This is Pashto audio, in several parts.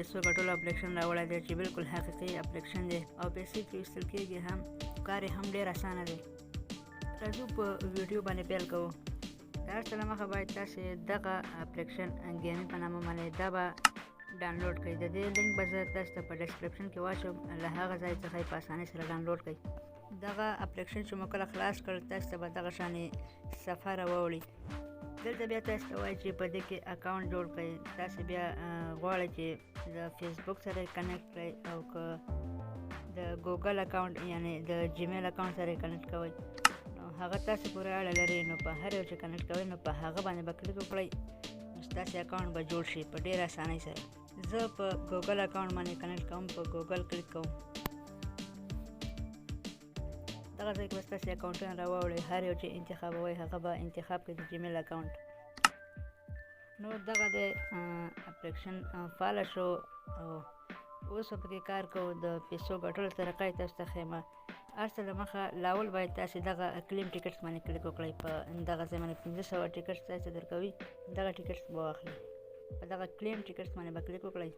پیسو ګټلو اپلیکیشن راوړی دی چې بالکل حقیقي اپلیکیشن دی او پیسې پرې ویستل کېږي هم، کار یې هم ډېر اسانه دی. راځو په ویډیو باندې پیل کوو. د هر څه له مخه باید تاسې دغه اپلیکیشن ګیمینګ په نامه باندې دا به ډاونلوډ کړئ. د دې لینک به زه تاسو ته په ډسکرپشن کې واچوم، له هغه ځای څخه یې په اسانۍ سره ډاونلوډ کړئ. دغه اپلیکیشن چې مو کله خلاص کړ تاسو ته به دغه شانې صفحه راوړي. دلته بیا تاسو ته وایي چې په دې کې اکاونټ جوړ کړئ. تاسو بیا غواړئ چې د فیسبوک سره یې کنیکټ کړئ او که د ګوګل اکاونټ یعنې د جیمیل اکاونټ سره یې کنیکټ کوئ، نو هغه تاسو پورې اړه لري. نو په هر یو چې کنیکټ کوئ نو په هغه باندې به کلیک وکړئ، نو ستاسې اکاونټ به جوړ شي په ډېره اسانۍ سره. زه په ګوګل اکاونټ باندې کنیکټ کوم، په ګوګل کلیک کوم. دغه ځای کې به ستاسې اکاونټونه راوړئ. هر یو چې انتخابوئ هغه به انتخاب کړئ د جیمیل اکاونټ. نو دغه د اپلیکیشن فعاله شو او اوس به پکې کار کوو. د پیسو ګټلو طریقه یې تاسو ته ښیم. هر څه له مخه لاول باید تاسې دغه کلیم ټیکټس باندې کلیک وکړئ. په دغه ځای باندې 500 ټیکټس تاسو ته درکوي، دغه ټیکټس به واخلئ. په دغه کلیم ټیکټس باندې به کلیک وکړئ،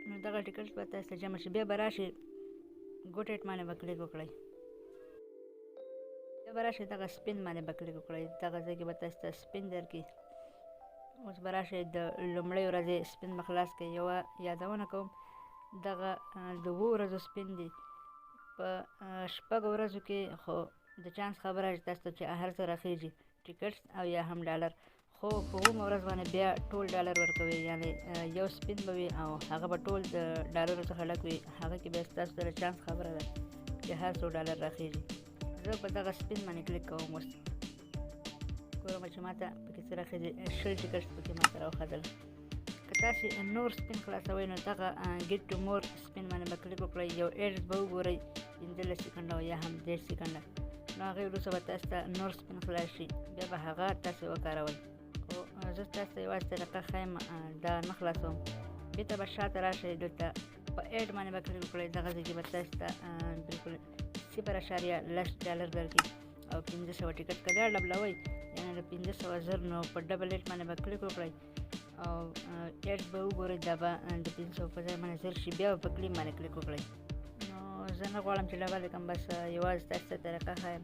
نو دغه ټیکټس به تاسو ته جمع شي. بیا به راشئ ګوټ ایټ باندې به کلیک وکړئ، بیا به راشئ دغه سپین باندې به کلیک وکړئ. دغه ځای کې به تاسو ته سپین درکړي. اوس به راشئ د لومړۍ ورځې سپین به خلاص کړئ. یوه یادونه کوم، دغه د 7 ورځو سپین دی. په 6 ورځو کې خو د چانس خبره چې تاسو ته چې هر څه راخیږي، ټیکټس او یا هم ډالر. خو په 8مه ورځ باندې بیا ټول ډالر ورکوي، یعنې یو سپین به وي او هغه به ټول د ډالرو څخه ډک وي. هغه کې بیا ستاسو ته د چانس خبره ده چې هر څو ډالر راخیږي. زه په دغه سپین باندې کلیک کوم. اوس ګورم چې ما ته پکې څه راخیږي. 20 ټیکټس پکې ما ته راوښودل. که تاسې نور سپین خلاصوئ نو دغه ګیټ ټو مور سپین باندې به کلیک وکړئ. یو ایډز به وګورئ 15 سکنډه او یا هم 10 سکنډه. نو هغې وروسته به تاسو ته نور سپین خلاص شي، بیا به هغه تاسې وکاروئ. خو زه تاسو ته یوازې طریقه ښیم، دا نه خلاصوم. بېرته به شاته راشئ، دلته په ایډ باندې به کلیک وکړئ. دغه ځای کې به تاسو ته بلکل 0.10 ډالر درکړي او 1500 ټیکټ. که دا ډبلوئ یعنې د 500 زر، نو په ډبل ایډ باندې به کلیک وکړئ او ایډ به وګورئ. دا به د 500 په ځای باندې زر شي. بیا به په کلیم باندې کلیک وکړئ. نو زه نه غواړم چې ډبل کړم، بس یوازې تاسو ته طریقه ښیم.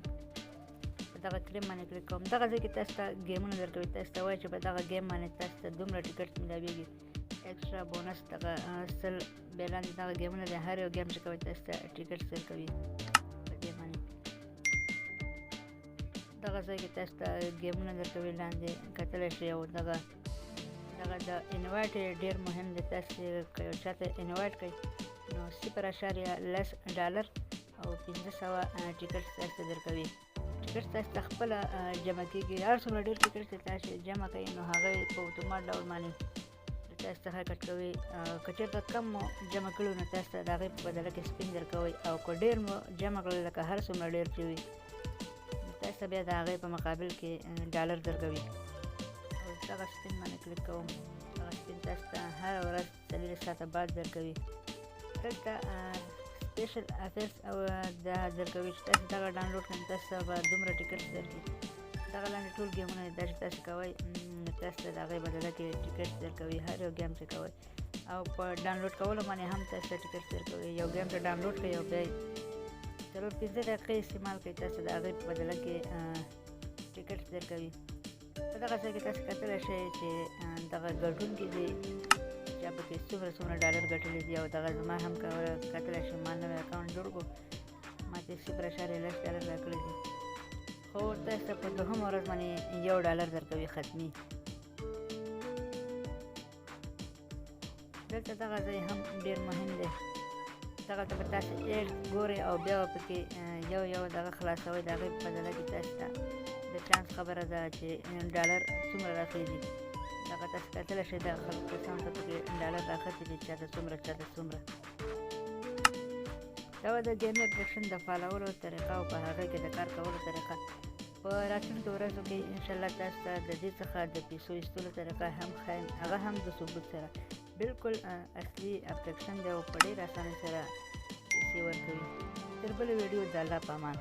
په دغه کلیم باندې کلیک کوم. دغه ځای کې تاسو ته ګیمونه درکوي. تاسو ته وایي چې په دغه ګیم باندې تاسو ته دومره ټیکټ میلاویږي، ایکسټرا بونس دغه 100 بیا لاندې دغه ګیمونه دی. هر یو ګیم چې کوئ تاسو ته ټیکټ درکوي په دې باندې. دغه ځای کې تاسو ته ګیمونه درکوي، لاندې کتلی شئ. او دغه د انوایټ ډېر مهم دی. تاسې که یو چا ته انوایټ کړئ نو 0.10 ډالر او 500 ټیکټ تاسو ته درکوي. ټیکټ تاسو ته خپله جمع کېږي. هر څومره ډېر ټیکټ چې تاسې جمع کوئ نو هغه په اتومات ډول باندې تاسو څخه کټ کوي. که چېرته کم مو جمع کړي نو تاسو ته د هغې په بدله کې سپین درکوئ، او که ډېر مو جمع کړل لکه هر څومره ډېر چې وي نو تاسو ته بیا د هغې په مقابل کې ډالر درکوي. دغه سپین باندې کلیک کوم. دغه سپین تاسو ته هره ورځ 4 ساعته بعد درکوي. دلته سپیشل افیرس او دا درکوي چې تاسو دغه ډاونلوډ کړئ تاسو ته به دومره ټیکټس درکړي. دغه لاندې ټول ګیمونه دا چې تاسو کوئ تاسو ته د هغې بدله کې ټیکټس درکوي. هر یو ګیم چې کوئ او په ډاونلوډ کولو باندې هم تاسو ته ټیکټس درکوي. یو ګیم ته ډاونلوډ کړئ او بیا یې 4-5 دقیقې استعمال کړئ، تاسو د هغې په بدله کې ټیکټس درکوي. په دغه ځای کې تاسو کتلی شئ چې دغه ګټونکي دي چا پکې څومره ډالر ګټلی دي. او دغه زما هم کتلی شئ ما نوی اکاونټ جوړ کړو، ما ته 0.10 ډالر راکړي دي. خو تاسو ته په 2مه ورځ باندې 1 ډالر درکوي ختمي. دلته دغه ځای هم ډېر مهم دی. دغه ته به تاسو ایډ ګورئ او بیا به پکې یو دغه خلاصوئ. د هغې په بدله کې تاسو ته د چانس خبره ده چې ډالر څومره راخیږي. دغه تاسو کتلی شئ دغه خلکو کسانو ته پکې ډالر راختي دي، چاته څومره چاته څومره. دا به د ګیم اپلیکیشن د فالولو طریقه او په هغې کې د کار کولو طریقه. په راتلونکو ورځو کې انشاءالله تاسو ته د دې څخه د پیسو ایستلو طریقه هم ښیم، هغه هم د ثبوت سره. بالکل اصلي اپلیکیشن دی او په ډېره اسانۍ سره پیسې ورکوي. تر بلې ویډیو د الله په امان.